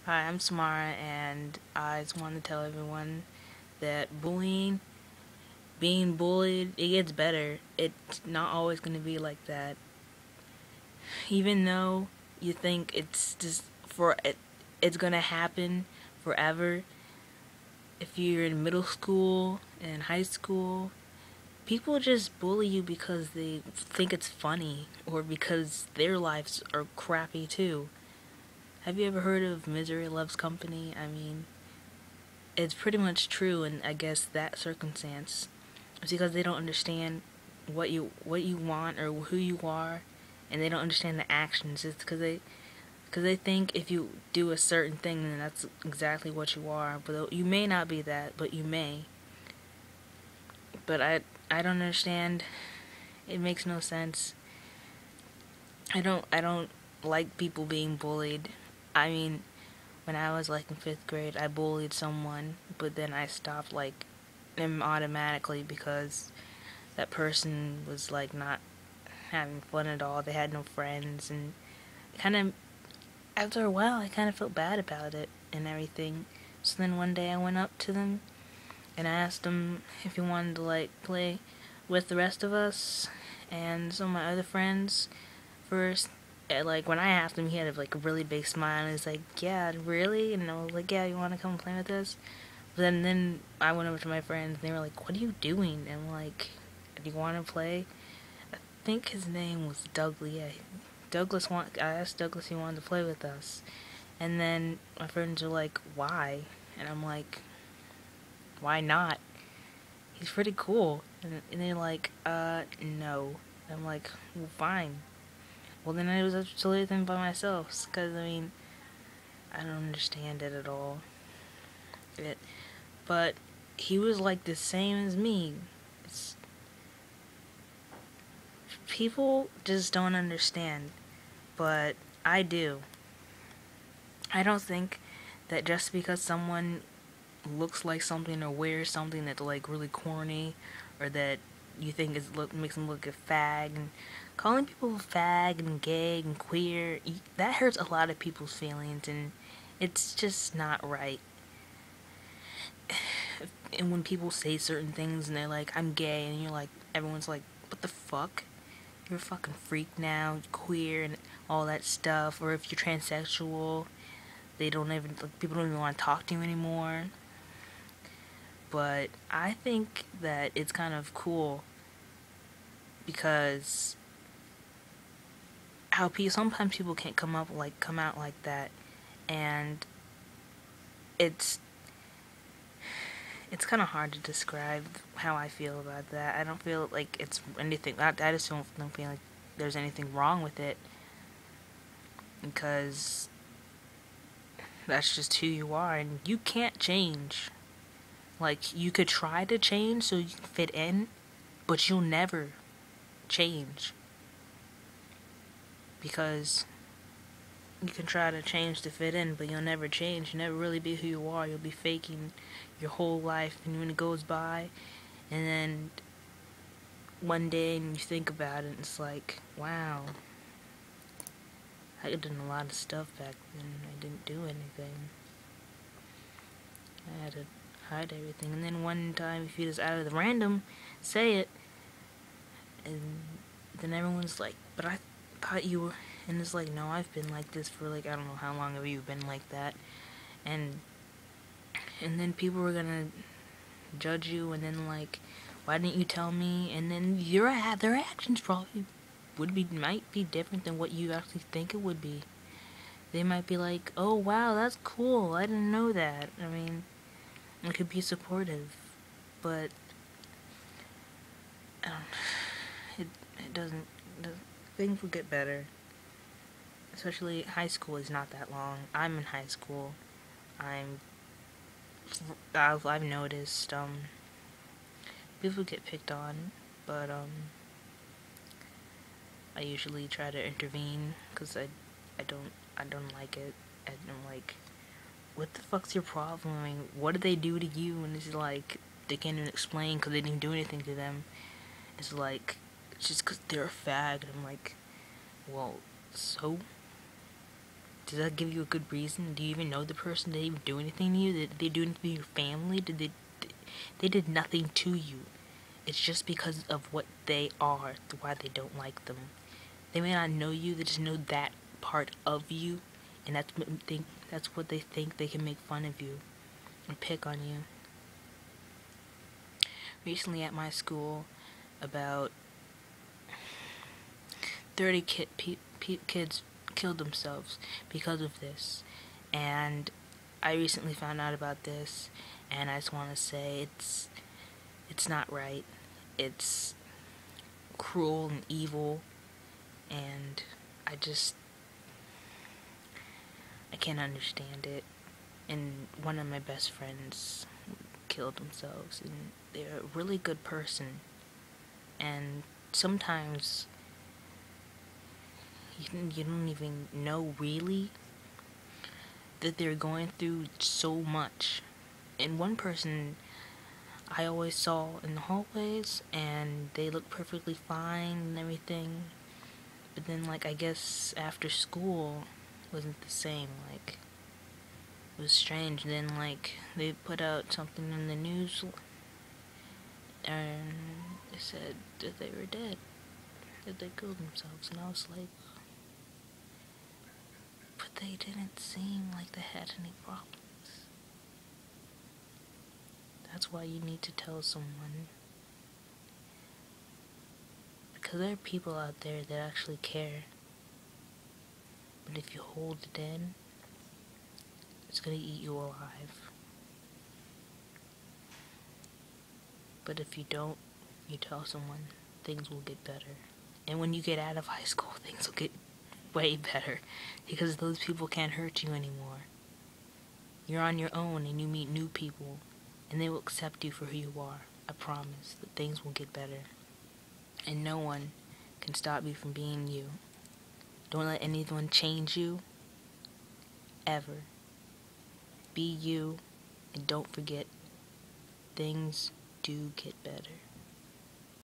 Hi, I'm Samara, and I just want to tell everyone that being bullied, it gets better. It's not always going to be like that. Even though you think it's going to happen forever. If you're in middle school and high school, people just bully you because they think it's funny or because their lives are crappy too. Have you ever heard of Misery Loves Company? I mean, it's pretty much true in, I guess, that circumstance. It's because they don't understand what you want or who you are, and they don't understand the actions. It's because they think if you do a certain thing, then that's exactly what you are. But you may not be that, but you may. But I don't understand. It makes no sense. I don't like people being bullied. I mean, when I was like in 5th grade, I bullied someone, but then I stopped like them automatically because that person was like not having fun at all. They had no friends, and kind of after a while, I kind of felt bad about it and everything. So then one day I went up to them and I asked them if he wanted to like play with the rest of us and some of my other friends first. And, like when I asked him, he had like a really big smile and he's like, "Yeah, really?" And I was like, "Yeah, you want to come play with us?" But then I went over to my friends and they were like, "What are you doing?" And I'm like, "Do you want to play?" I think his name was Douglas. Yeah, I asked Douglas if he wanted to play with us, and then my friends were like, "Why?" And I'm like, "Why not? He's pretty cool." And they're like, no." And I'm like, "Well, fine." Well, then I was up to leave them by myself, because I mean, I don't understand it at all. But he was like the same as me. It's, people just don't understand, but I do. I don't think that just because someone looks like something or wears something that's like really corny, or that you think makes them look a fag, and calling people fag and gay and queer, that hurts a lot of people's feelings, and it's just not right. And when people say certain things and they're like, "I'm gay," and you're like, everyone's like, "What the fuck? You're a fucking freak now, queer and all that stuff." Or if you're transsexual, people don't even want to talk to you anymore. But I think that it's kind of cool because sometimes people can't come out like that, and it's it's kind of hard to describe how I feel about that. I don't feel like it's anything. I just don't feel like there's anything wrong with it, because that's just who you are, and you can't change. Like, you could try to change so you can fit in, but you'll never change, because you can try to change to fit in, but you'll never change. You'll never really be who you are. You'll be faking your whole life, and when it goes by, and then one day and you think about it, and it's like, wow, I did a lot of stuff back then. I didn't do anything. I had to hide everything. And then one time, if you just out of the random say it, and then everyone's like, "But I thought you were," and it's like, "No, I've been like this for like, I don't know how long have you been like that," and then people were gonna judge you, and then like, "Why didn't you tell me?" And then their actions probably might be different than what you actually think it would be. They might be like, "Oh wow, that's cool. I didn't know that." I mean, it could be supportive, but um, it it doesn't. Things will get better. Especially high school is not that long. I'm in high school. I'm I've noticed people get picked on, but I usually try to intervene because I don't like it. And I'm like, "What the fuck's your problem? I mean, what did they do to you?" And it's like they can't even explain because they didn't do anything to them. It's like, it's just because they're a fag. And I'm like, well, so Does that give you a good reason? Do you even know the person? Did they even do anything to you? Did they do anything to your family? They did nothing to you. It's just because of what they are, why they don't like them. They may not know you, they just know that part of you, and that's what they think they can make fun of you and pick on you. Recently at my school, about 30 kids killed themselves because of this, and I recently found out about this, and I just want to say it's not right. It's cruel and evil, and I can't understand it. And one of my best friends killed themselves, and they're a really good person, and sometimes you don't even know really that they're going through so much. And one person I always saw in the hallways, and they looked perfectly fine and everything, but then, like, I guess after school wasn't the same. Like, it was strange. Then, like, they put out something in the news, and they said that they were dead, that they killed themselves, and I was like, but they didn't seem like they had any problems. That's why you need to tell someone, because there are people out there that actually care. But if you hold it in, it's gonna eat you alive. But if you don't, you tell someone, things will get better. And when you get out of high school, things will get way better, because those people can't hurt you anymore. You're on your own and you meet new people, and they will accept you for who you are. I promise that things will get better. And no one can stop you from being you. Don't let anyone change you, ever. Be you, and don't forget, things do get better.